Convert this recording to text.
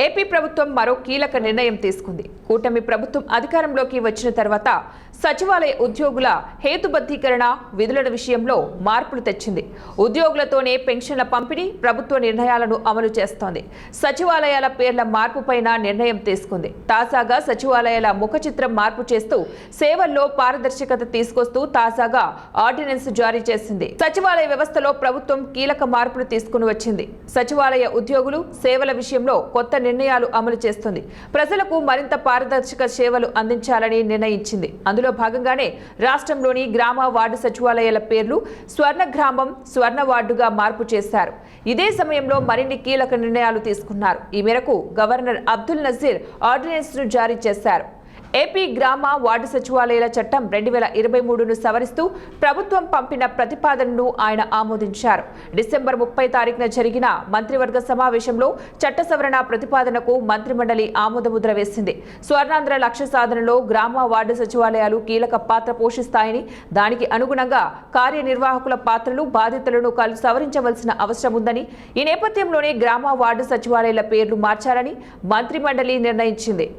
AP ప్రభుత్వం మరో కీలక నిర్ణయం తీసుకుంది. కూటమి ప్రభుత్వం అధికారంలోకి వచ్చిన తర్వాత సచివాలయ ఉద్యోగుల హేతుబద్ధీకరణ విధుల విషయంలో మార్పులు తెచ్చింది. ఉద్యోగులతోనే పెన్షన్ల పంపిణీ ప్రభుత్వ నిర్ణయాలను అమలు చేస్తోంది. సచివాలయాల పేర్ల మార్పుపైన నిర్ణయం తీసుకుంది. తాజాగా సచివాలయాల ముఖ చిత్రం మార్పు చేస్తూ సేవల్లో పారదర్శకత తీసుకొస్తూ తాజాగా ఆర్డినెన్స్ జారీ చేసింది. సచివాలయ వ్యవస్థలో ప్రభుత్వం కీలక మార్పులు తీసుకుని వచ్చింది. సచివాలయ ఉద్యోగులు సేవల విషయంలో కొత్త నిర్ణయాలు అమలు చేస్తుంది. ప్రజలకు మరింత పారదర్శక సేవలు అందించాలని నిర్ణయించింది. అందులో భాగంగానే రాష్ట్రంలోని గ్రామ వార్డు సచివాలయాల పేర్లు స్వర్ణ గ్రామం, స్వర్ణ వార్డుగా మార్పు చేశారు. ఇదే సమయంలో మరిన్ని కీలక నిర్ణయాలు తీసుకున్నారు. ఈ మేరకు గవర్నర్ అబ్దుల్ నజీర్ ఆర్డినెన్స్ ను జారీ చేశారు. ఏపీ గ్రామ వార్డు సచివాలయాల చట్టం 2023ను సవరిస్తూ ప్రభుత్వం పంపిన ప్రతిపాదనను ఆయన ఆమోదించారు. డిసెంబర్ 30 తారీఖున జరిగిన మంత్రివర్గ సమావేశంలో చట్ట సవరణ ప్రతిపాదనకు మంత్రిమండలి ఆమోదముద్ర వేసింది. స్వర్ణాంధ్ర లక్ష్య సాధనలో గ్రామ వార్డు సచివాలయాలు కీలక పాత్ర పోషిస్తాయని, దానికి అనుగుణంగా కార్యనిర్వాహకుల పాత్రలు, బాధ్యతలను సవరించవలసిన అవసరం ఉందని, ఈ నేపథ్యంలోనే గ్రామ వార్డు సచివాలయాల పేర్లు మార్చాలని మంత్రిమండలి నిర్ణయించింది.